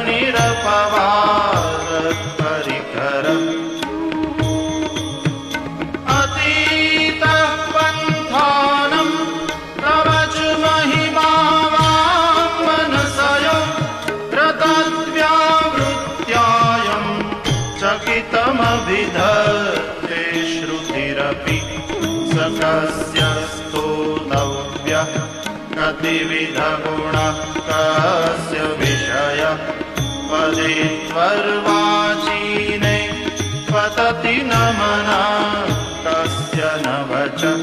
निरपवाद परिकर अतीतः पन्थानं प्रवच महिमावाङ्मनसयो रतद्व्यावृत्यायं चकितमभिधत्ते श्रुतिरपि सकस्य स्तोतव्यः कतिविधगुणः कस्य विषयः पदे त्वर्वाचीने पतति न मनः कस्य न वचः